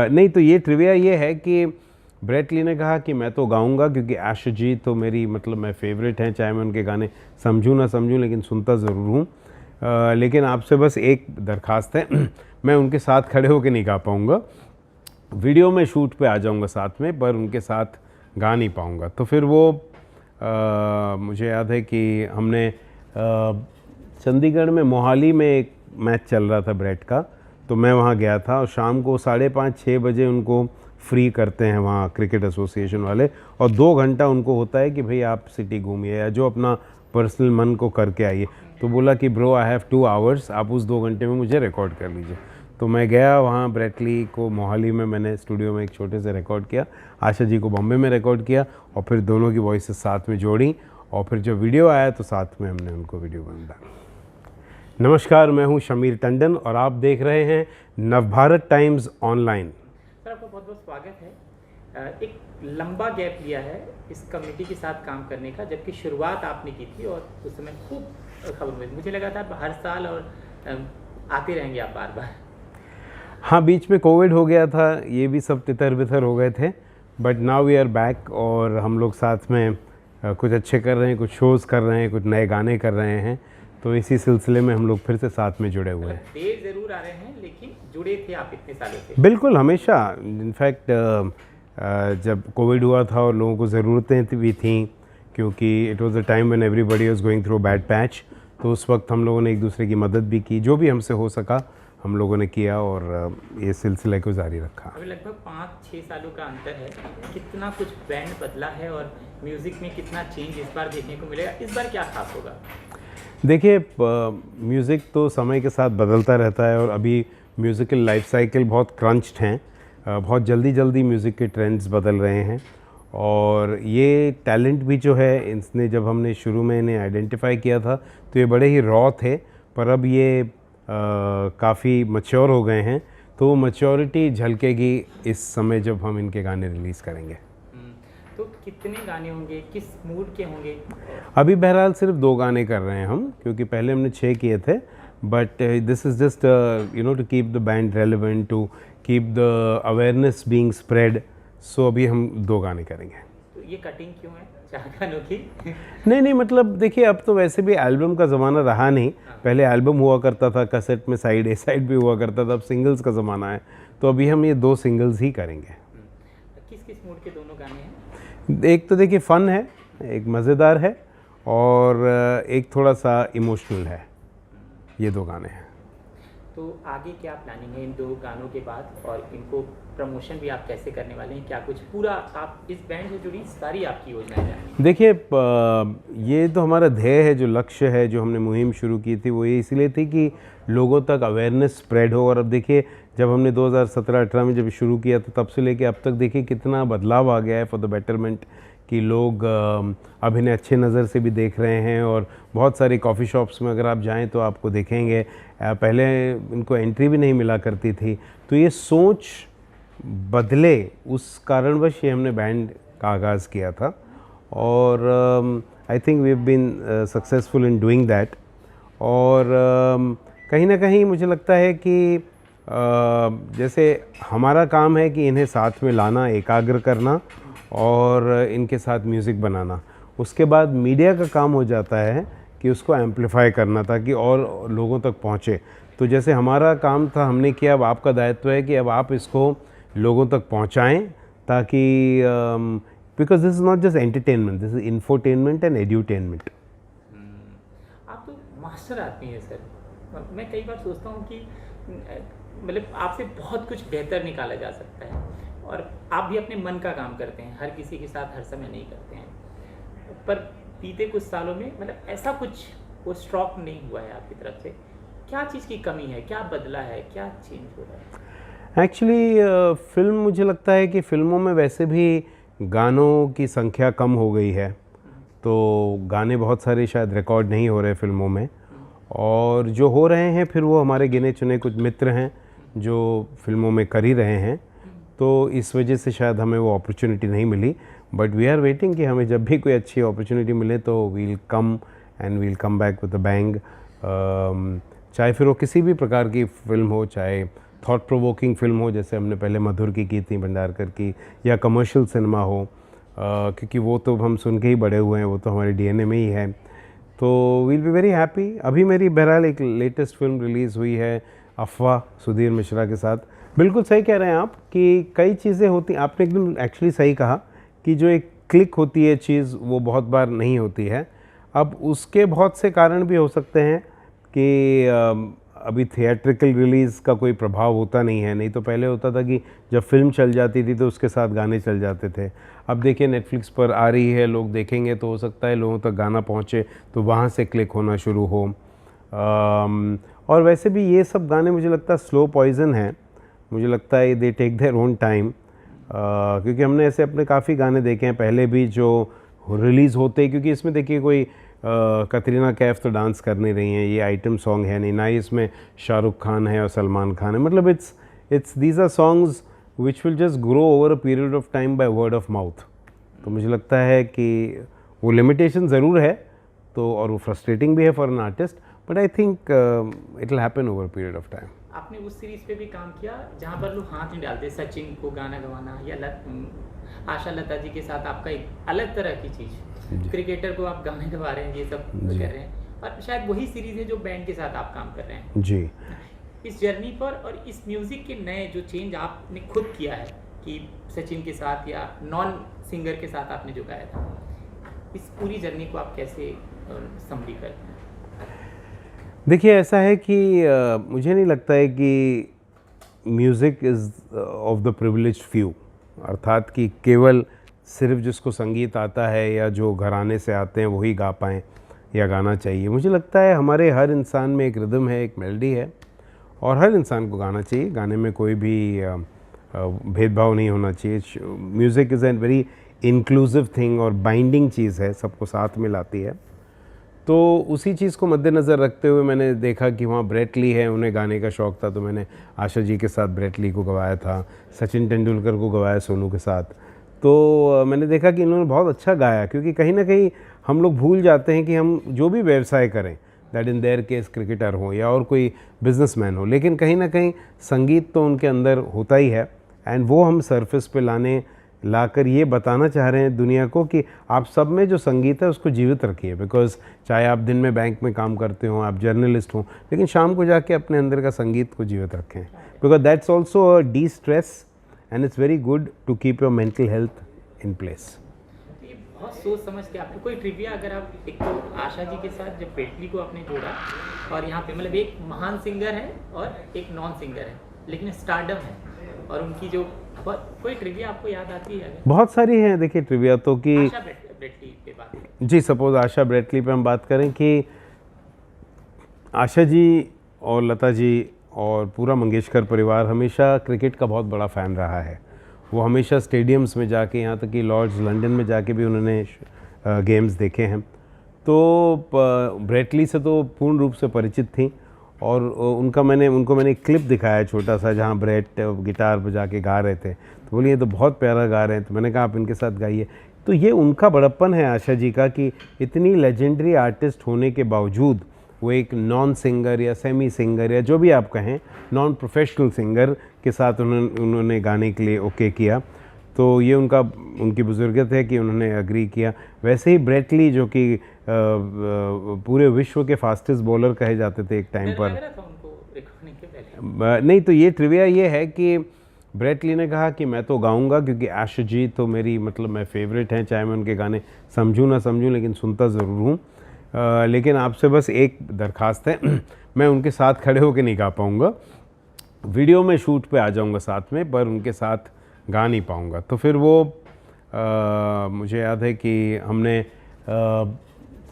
नहीं तो ये ट्रिविया ये है कि ब्रेट ली ने कहा कि मैं तो गाऊंगा क्योंकि आश जी तो मेरी मतलब मैं फेवरेट हैं, चाहे मैं उनके गाने समझूं ना समझूं लेकिन सुनता ज़रूर हूँ। लेकिन आपसे बस एक दरख्वास्त है मैं उनके साथ खड़े होकर नहीं गा पाऊँगा, वीडियो में शूट पे आ जाऊँगा साथ में, पर उनके साथ गा नहीं पाऊँगा। तो फिर वो मुझे याद है कि हमने चंडीगढ़ में मोहाली में एक मैच चल रहा था ब्रेट का, तो मैं वहाँ गया था और शाम को 5:30-6 बजे उनको फ्री करते हैं वहाँ क्रिकेट एसोसिएशन वाले, और 2 घंटा उनको होता है कि भाई आप सिटी घूमिए या जो अपना पर्सनल मन को करके आइए। तो बोला कि ब्रो आई हैव 2 आवर्स, आप उस 2 घंटे में मुझे रिकॉर्ड कर लीजिए। तो मैं गया वहाँ ब्रेट ली को मोहाली में, मैंने स्टूडियो में एक छोटे से रिकॉर्ड किया, आशा जी को बॉम्बे में रिकॉर्ड किया और फिर दोनों की वॉइसेस साथ में जोड़ी और फिर जब वीडियो आया तो साथ में हमने उनको वीडियो बना। नमस्कार, मैं हूं शमीर टंडन और आप देख रहे हैं नवभारत टाइम्स ऑनलाइन। सर आपका बहुत बहुत स्वागत है। एक लंबा गैप लिया है इस कम्युनिटी के साथ काम करने का, जबकि शुरुआत आपने की थी और उस समय खूब खबर हुई। मुझे लगा था हर साल और आते रहेंगे आप बार बार। हाँ, बीच में कोविड हो गया था, ये भी सब तितर बितर हो गए थे, but now we are back और हम लोग साथ में कुछ अच्छे कर रहे हैं, कुछ शोज़ कर रहे हैं, कुछ नए गाने कर रहे हैं, तो इसी सिलसिले में हम लोग फिर से साथ में जुड़े हुए हैं। देर ज़रूर आ रहे हैं लेकिन जुड़े थे आप इतने सालों से। बिल्कुल, हमेशा। इनफैक्ट जब कोविड हुआ था और लोगों को ज़रूरतें भी थीं, क्योंकि it was a time when everybody was going through bad patch, तो उस वक्त हम लोगों ने एक दूसरे की मदद भी की, जो भी हमसे हो सका हम लोगों ने किया और ये सिलसिले को जारी रखा। अभी लगभग 5-6 सालों का अंतर है, कितना कुछ बैंड बदला है और म्यूज़िक में कितना चेंज इस बार देखने को मिलेगा। इस बार क्या खास होगा? देखिए, म्यूज़िक तो समय के साथ बदलता रहता है और अभी म्यूज़िकल लाइफ साइकिल बहुत क्रंच्ड हैं, बहुत जल्दी जल्दी म्यूज़िक के ट्रेंड्स बदल रहे हैं और ये टैलेंट भी जो है, इसने जब हमने शुरू में इन्हें आइडेंटिफाई किया था तो ये बड़े ही रॉ थे, पर अब ये काफ़ी मैच्योर हो गए हैं, तो वो मैच्योरिटी झलकेगी इस समय जब हम इनके गाने रिलीज़ करेंगे। तो कितने गाने होंगे, किस मूड के होंगे? अभी बहरहाल सिर्फ 2 गाने कर रहे हैं हम, क्योंकि पहले हमने 6 किए थे, but this is just to keep the band relevant, to keep the awareness being spread, so अभी हम 2 गाने करेंगे। तो ये कटिंग क्यों है 4 गानों की? नहीं, मतलब देखिए, अब तो वैसे भी एल्बम का ज़माना रहा नहीं। पहले एल्बम हुआ करता था, कैसेट में साइड ए साइड भी हुआ करता था, अब सिंगल्स का ज़माना है, तो अभी हम ये 2 सिंगल्स ही करेंगे। किस किस मूड के दोनों गाने हैं? एक तो देखिए फ़न है, एक मज़ेदार है और एक थोड़ा सा इमोशनल है, ये 2 गाने हैं। तो आगे क्या प्लानिंग है इन 2 गानों के बाद, और इनको प्रमोशन भी आप कैसे करने वाले हैं? क्या कुछ पूरा आप इस बैंड से जुड़ी सारी आपकी योजनाएं जानी? देखिए, ये तो हमारा ध्येय है, जो लक्ष्य है, जो हमने मुहिम शुरू की थी, वो ये इसलिए थी कि लोगों तक अवेयरनेस स्प्रेड हो। और अब देखिए, जब हमने 2017-18 में जब शुरू किया था, तब से लेके अब तक देखिए कितना बदलाव आ गया है फॉर द बेटरमेंट, कि लोग अब इन्हें अच्छे नज़र से भी देख रहे हैं और बहुत सारी कॉफ़ी शॉप्स में अगर आप जाएं तो आपको देखेंगे, पहले इनको एंट्री भी नहीं मिला करती थी। तो ये सोच बदले, उस कारणवश ये हमने बैंड का आगाज़ किया था और I think we have been successful in doing that. और कहीं ना कहीं मुझे लगता है कि जैसे हमारा काम है कि इन्हें साथ में लाना, एकाग्र करना और इनके साथ म्यूज़िक बनाना, उसके बाद मीडिया का काम हो जाता है कि उसको एम्पलीफाई करना ताकि और लोगों तक पहुँचे। तो जैसे हमारा काम था हमने किया, अब आपका दायित्व है कि अब आप इसको लोगों तक पहुँचाएँ, ताकि because this is not just entertainment, this is infotainment and edutainment. आप तो मास्टर आदमी हैं सर। मैं कई बार सोचता हूँ कि मतलब आपसे बहुत कुछ बेहतर निकाला जा सकता है, और आप भी अपने मन का काम करते हैं, हर किसी के साथ हर समय नहीं करते हैं, पर बीते कुछ सालों में मतलब ऐसा कुछ वो स्ट्रोक नहीं हुआ है आपकी तरफ से। क्या चीज़ की कमी है, क्या बदला है, क्या चेंज हो रहा है? एक्चुअली फ़िल्म, मुझे लगता है कि फ़िल्मों में वैसे भी गानों की संख्या कम हो गई है, तो गाने बहुत सारे शायद रिकॉर्ड नहीं हो रहे फ़िल्मों में, और जो हो रहे हैं फिर वो हमारे गिने चुने कुछ मित्र हैं जो फ़िल्मों में कर ही रहे हैं, तो इस वजह से शायद हमें वो अपॉर्चुनिटी नहीं मिली। बट वी आर वेटिंग कि हमें जब भी कोई अच्छी अपॉर्चुनिटी मिले तो we'll come and we'll come back with a bang. चाहे फिर वो किसी भी प्रकार की फ़िल्म हो, चाहे थॉट प्रोवोकिंग फिल्म हो, जैसे हमने पहले मधुर की थी, भंडारकर की, या कमर्शियल सिनेमा हो, क्योंकि वो तो हम सुन के ही बड़े हुए हैं, वो तो हमारे डीएनए में ही है। तो वील बी वेरी हैप्पी। अभी मेरी बहरहाल एक लेटेस्ट फिल्म रिलीज़ हुई है, अफवाह, सुधीर मिश्रा के साथ। बिल्कुल सही कह रहे हैं आप कि कई चीज़ें होती, आपने एकदम एक्चुअली सही कहा कि जो एक क्लिक होती है चीज़, वो बहुत बार नहीं होती है। अब उसके बहुत से कारण भी हो सकते हैं कि अभी थिएट्रिकल रिलीज़ का कोई प्रभाव होता नहीं है। नहीं तो पहले होता था कि जब फिल्म चल जाती थी तो उसके साथ गाने चल जाते थे। अब देखिए नेटफ्लिक्स पर आ रही है, लोग देखेंगे तो हो सकता है लोगों तक गाना पहुँचे तो वहाँ से क्लिक होना शुरू हो। और वैसे भी ये सब गाने मुझे लगता है स्लो पॉइज़न हैं। मुझे लगता है they take their own time, क्योंकि हमने ऐसे अपने काफ़ी गाने देखे हैं पहले भी जो रिलीज़ होते, क्योंकि इसमें देखिए कोई कतरीना कैफ तो डांस कर नहीं रही हैं, ये आइटम सॉन्ग है नहीं, ना ही इसमें शाहरुख खान है और सलमान खान है। मतलब it's these are songs which will just grow over a period of time by word of mouth. तो मुझे लगता है कि वो लिमिटेशन ज़रूर है, तो और वो फ्रस्ट्रेटिंग भी है for an artist, but I think it will happen over period of time. आपने उस सीरीज पे भी काम किया जहाँ पर लोग हाथ नहीं डालते, सचिन को गाना गवाना, या आशा लता जी के साथ आपका एक अलग तरह की चीज़, क्रिकेटर को आप गाने गवा रहे हैं, ये सब कर रहे हैं, और शायद वही सीरीज है जो बैंड के साथ आप काम कर रहे हैं जी। इस जर्नी पर, और इस म्यूज़िक के नए जो चेंज आपने खुद किया है कि सचिन के साथ या नॉन सिंगर के साथ आपने जो गाया था, इस पूरी जर्नी को आप कैसे समझी करते हैं? देखिए ऐसा है कि मुझे नहीं लगता है कि music is of the privileged few, अर्थात कि केवल सिर्फ जिसको संगीत आता है या जो घराने से आते हैं वही गा पाएँ या गाना चाहिए। मुझे लगता है हमारे हर इंसान में एक रिदम है, एक मेलोडी है, और हर इंसान को गाना चाहिए। गाने में कोई भी भेदभाव नहीं होना चाहिए। Music is an very inclusive thing और बाइंडिंग चीज़ है, सबको साथ में लाती है। तो उसी चीज़ को मद्देनज़र रखते हुए मैंने देखा कि वहाँ ब्रेट ली है, उन्हें गाने का शौक़ था, तो मैंने आशा जी के साथ ब्रेट ली को गवाया था, सचिन तेंदुलकर को गवाया सोनू के साथ। तो मैंने देखा कि इन्होंने बहुत अच्छा गाया, क्योंकि कहीं ना कहीं हम लोग भूल जाते हैं कि हम जो भी व्यवसाय करें, that in their case cricketer हो या और कोई बिजनेसमैन हो, लेकिन कहीं ना कहीं संगीत तो उनके अंदर होता ही है, एंड वो हम सरफेस पे लाकर ये बताना चाह रहे हैं दुनिया को कि आप सब में जो संगीत है उसको जीवित रखिए। बिकॉज़ चाहे आप दिन में बैंक में काम करते हो, आप जर्नलिस्ट हो, लेकिन शाम को जाके अपने अंदर का संगीत को जीवित रखें, because that's also a destress and it's very good to keep your mental health in place. ये बहुत सोच समझ के आपने कोई ट्रिविया, अगर आप एक तो आशा जी के साथ जब बेटली को आपने जोड़ा, और यहाँ पे मतलब एक महान सिंगर है और एक नॉन सिंगर है, लेकिन स्टारडम है, और उनकी जो कोई ट्रिविया आपको याद आती है? बहुत सारी हैं। देखिए ट्रिविया तो कि आशा ब्रेटली पे बात जी, सपोज आशा ब्रेटली पे हम बात करें कि आशा जी और लता जी और पूरा मंगेशकर परिवार हमेशा क्रिकेट का बहुत बड़ा फ़ैन रहा है। वो हमेशा स्टेडियम्स में जाके, यहाँ तक कि लॉर्ड्स लंदन में जाके भी उन्होंने गेम्स देखे हैं। तो ब्रेटली से तो पूर्ण रूप से परिचित थी, और उनको मैंने एक क्लिप दिखाया छोटा सा, जहाँ ब्रेट गिटार बजा के गा रहे थे, तो बोली ये तो बहुत प्यारा गा रहे हैं। तो मैंने कहा आप इनके साथ गाइए। तो ये उनका बड़प्पन है आशा जी का कि इतनी लेजेंडरी आर्टिस्ट होने के बावजूद वो एक नॉन सिंगर या सेमी सिंगर या जो भी आप कहें, नॉन प्रोफेशनल सिंगर के साथ उन्होंने गाने के लिए ओके किया। तो ये उनकी बुजुर्गत है कि उन्होंने एग्री किया। वैसे ही ब्रेटली जो कि पूरे विश्व के फास्टेस्ट बॉलर कहे जाते थे एक टाइम पर, नहीं तो ये ट्रिविया ये है कि ब्रेटली ने कहा कि मैं तो गाऊंगा, क्योंकि आशा जी तो मेरी मैं फेवरेट हैं, चाहे मैं उनके गाने समझूं ना समझूं, लेकिन सुनता ज़रूर हूँ। लेकिन आपसे बस एक दरख्वास्त है, मैं उनके साथ खड़े होकर नहीं गा पाऊँगा, वीडियो में शूट पे आ जाऊँगा साथ में, पर उनके साथ गा नहीं पाऊँगा। तो फिर वो मुझे याद है कि हमने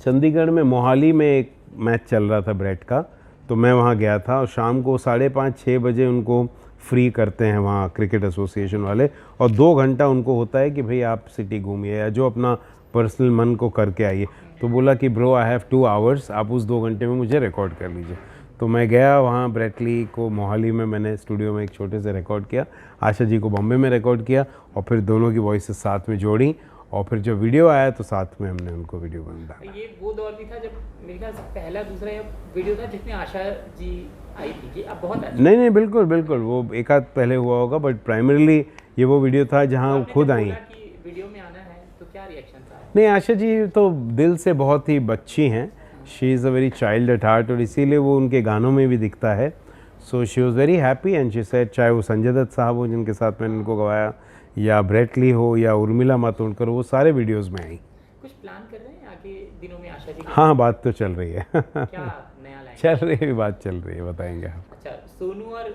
चंडीगढ़ में मोहाली में एक मैच चल रहा था ब्रेट का, तो मैं वहाँ गया था, और शाम को 5:30-6 बजे उनको फ्री करते हैं वहाँ क्रिकेट एसोसिएशन वाले, और 2 घंटा उनको होता है कि भाई आप सिटी घूमिए या जो अपना पर्सनल मन को करके आइए। तो बोला कि ब्रो आई हैव 2 आवर्स, आप उस 2 घंटे में मुझे रिकॉर्ड कर लीजिए। तो मैं गया वहाँ ब्रेटली को मोहाली में, मैंने स्टूडियो में एक छोटे से रिकॉर्ड किया, आशा जी को बॉम्बे में रिकॉर्ड किया, और फिर दोनों की वॉइसेस साथ में जोड़ी, और फिर जब वीडियो आया तो साथ में हमने उनको वीडियो बना डाला। ये वो दौर भी था जब मेरे ख्याल से पहला दूसरा या वीडियो था जिसमें आशा जी आई थी कि अब बहुत अच्छा। नहीं बिल्कुल बिल्कुल, वो एक आध पहले हुआ होगा, बट प्राइमरीली ये वो वीडियो था जहाँ वो आपने खुद जब आई। बोला कि वीडियो में आना है तो क्या रिएक्शन था? नहीं, आशा जी तो दिल से बहुत ही बच्ची हैं, she is a very child at heart, और इसीलिए वो उनके गानों में भी दिखता है। So she was very happy and she said, चाहे वो संजय दत्त साहब हो जिनके साथ मैंने उनको गवाया, या ब्रेट ली हो, या उर्मिला मातोंडकर, वो सारे वीडियोज़ में आई। कुछ प्लान कर रहे हैं आगे दिनों में आशा जी के हाँ, बात तो चल रही है क्या नया लाएंगे? चल रही है, बात चल रही है, बताएंगे हम। अच्छा, सोनू और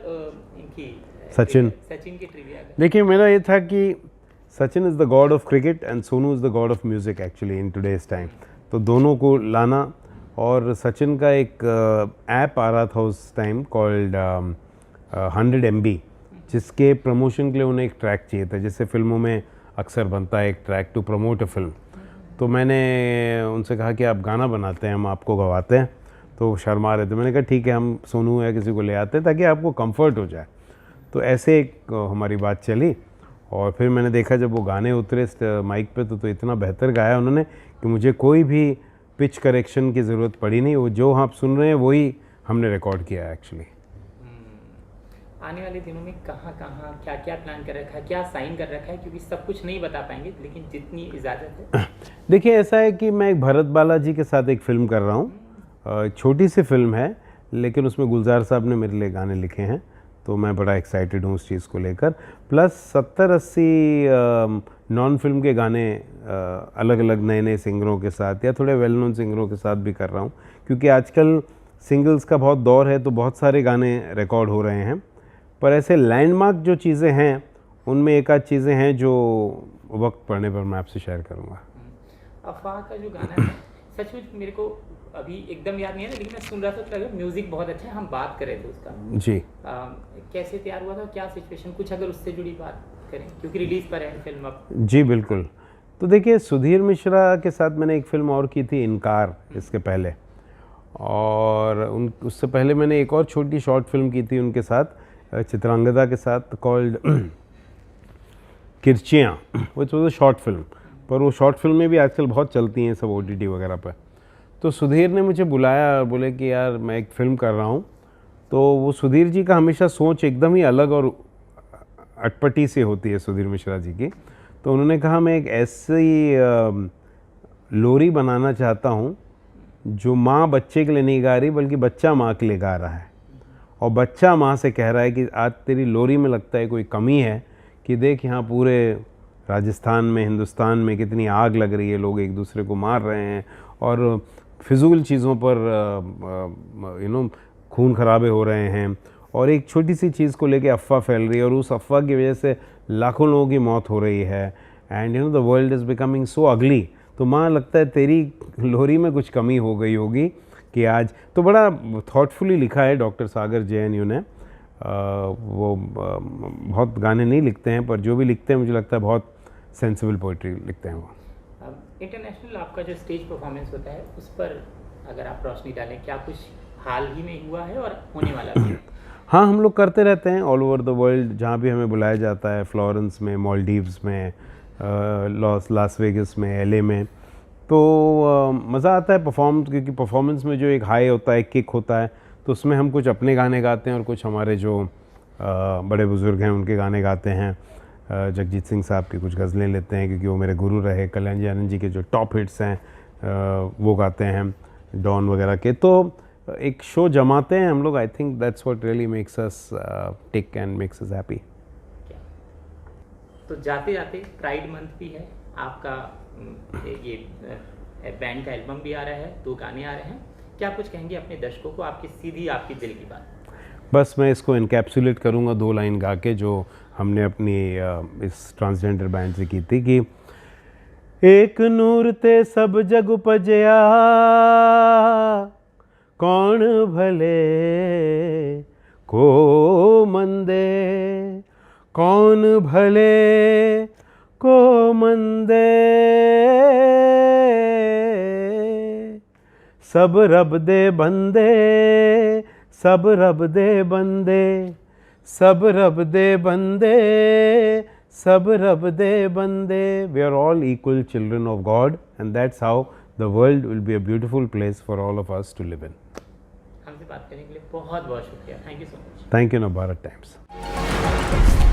इनकी सचिन की ट्रिविया का। देखिए, मेरा ये था कि Sachin is the God of cricket and Sonu is the God of music actually in today's time. तो दोनों को लाना, और सचिन का एक ऐप आ रहा था उस टाइम कॉल्ड 100 MB, जिसके प्रमोशन के लिए उन्हें एक ट्रैक चाहिए था, जैसे फिल्मों में अक्सर बनता है एक track to promote a film. तो मैंने उनसे कहा कि आप गाना बनाते हैं, हम आपको गवाते हैं। तो वो शर्मा रहे थे। मैंने कहा ठीक है, हम सोनू या किसी को ले आते हैं ताकि आपको कंफर्ट हो जाए। तो ऐसे एक हमारी बात चली, और फिर मैंने देखा जब वो गाने उतरे माइक पे तो इतना बेहतर गाया उन्होंने कि मुझे कोई भी पिच करेक्शन की ज़रूरत पड़ी नहीं। वो जो आप सुन रहे हैं वही हमने रिकॉर्ड किया है एक्चुअली। आने वाले दिनों में कहाँ क्या क्या प्लान कर रखा है, क्या साइन कर रखा है? क्योंकि सब कुछ नहीं बता पाएंगे, लेकिन जितनी इजाज़त है। देखिए, ऐसा है कि मैं एक भरत बालाजी के साथ एक फ़िल्म कर रहा हूँ। छोटी सी फिल्म है, लेकिन उसमें गुलजार साहब ने मेरे लिए गाने लिखे हैं, तो मैं बड़ा एक्साइटेड हूँ उस चीज़ को लेकर। प्लस 70-80 नॉन फिल्म के गाने अलग अलग नए सिंगरों के साथ या थोड़े वेल नोन सिंगरों के साथ भी कर रहा हूँ, क्योंकि आजकल सिंगल्स का बहुत दौर है, तो बहुत सारे गाने रिकॉर्ड हो रहे हैं। पर ऐसे लैंडमार्क जो चीज़ें हैं, उनमें एक आध चीज़ें हैं जो वक्त पड़ने पर मैं आपसे शेयर करूँगा। अफवाह का जो गाना है, सचमुच मेरे को अभी एकदम याद नहीं है, लेकिन मैं सुन रहा था तो लगा म्यूजिक बहुत अच्छा है, हम बात कर रहे थे उसका। जी। कैसे तैयार हुआ था, क्या सिचुएशन, कुछ अगर उससे जुड़ी बात करें, क्योंकि रिलीज पर है फिल्म अब। जी बिल्कुल। तो देखिए, सुधीर मिश्रा के साथ मैंने एक फ़िल्म और की थी, इनकार, इसके पहले, और उससे पहले मैंने एक और छोटी शॉर्ट फिल्म की थी उनके साथ, चित्रांगदा के साथ, called Kirchiyaan, which was a short film. पर वो शॉर्ट फिल्में भी आजकल बहुत चलती हैं सब OTT वगैरह पर। तो सुधीर ने मुझे बुलाया और बोले कि यार मैं एक फ़िल्म कर रहा हूँ। तो वो सुधीर जी का हमेशा सोच एकदम ही अलग और अटपटी सी होती है सुधीर मिश्रा जी की। तो उन्होंने कहा मैं एक ऐसी लोरी बनाना चाहता हूँ जो माँ बच्चे के लिए नहीं गा रही, बल्कि बच्चा माँ के लिए गा रहा है, और बच्चा माँ से कह रहा है कि आज तेरी लोरी में लगता है कोई कमी है, कि देख यहाँ पूरे राजस्थान में, हिंदुस्तान में कितनी आग लग रही है, लोग एक दूसरे को मार रहे हैं और फिजूल चीज़ों पर खून खराबे हो रहे हैं, और एक छोटी सी चीज़ को लेके अफवाह फैल रही है, और उस अफवाह की वजह से लाखों लोगों की मौत हो रही है, and the world is becoming so अगली। तो माँ लगता है तेरी लोरी में कुछ कमी हो गई होगी कि आज। तो बड़ा थॉटफुली लिखा है डॉक्टर सागर JNU ने। वो बहुत गाने नहीं लिखते हैं, पर जो भी लिखते हैं मुझे लगता है बहुत सेंसिबल पोइट्री लिखते हैं वो। इंटरनेशनल आपका जो स्टेज परफॉर्मेंस होता है, उस पर अगर आप रोशनी डालें, क्या कुछ हाल ही में हुआ है और होने वाला है? हाँ, हम लोग करते रहते हैं ऑल ओवर द वर्ल्ड, जहाँ भी हमें बुलाया जाता है, फ्लोरेंस में, मालदीव्स में, लास वेगस में, LA में। तो मज़ा आता है परफॉर्म, क्योंकि परफॉर्मेंस में जो एक हाई होता है, किक होता है, तो उसमें हम कुछ अपने गाने गाते हैं और कुछ हमारे जो बड़े बुज़ुर्ग हैं उनके गाने गाते हैं। जगजीत सिंह साहब की कुछ गज़लें लेते हैं, क्योंकि वो मेरे गुरु रहे। कल्याण जी आनंद जी के जो टॉप हिट्स हैं वो गाते हैं, डॉन वगैरह के। तो एक शो जमाते हैं हम लोग। I think that's what really makes us tick and makes us happy. तो जाते जाते प्राइड मंथ भी है आपका, ये बैंड का एल्बम भी आ रहा है, 2 गाने आ रहे हैं, क्या कुछ कहेंगे अपने दर्शकों को, आपकी सीधी आपकी दिल की बात? बस मैं इसको इनकैप्सुलेट करूँगा 2 लाइन गा के, जो हमने अपनी इस ट्रांसजेंडर बैंड से की थी, कि एक नूर ते सब जग उपजया, कौन भले को मंदे, कौन भले को मंदे, सब रब दे बंदे, सब रब दे बंदे, सब रब दे बंदे, Sab Rab de bande, we are all equal children of God, and that's how the world will be a beautiful place for all of us to live in. हमसे बात करने के लिए बहुत बहुत शुक्रिया। Thank you so much. Thank you, Navbharat Times.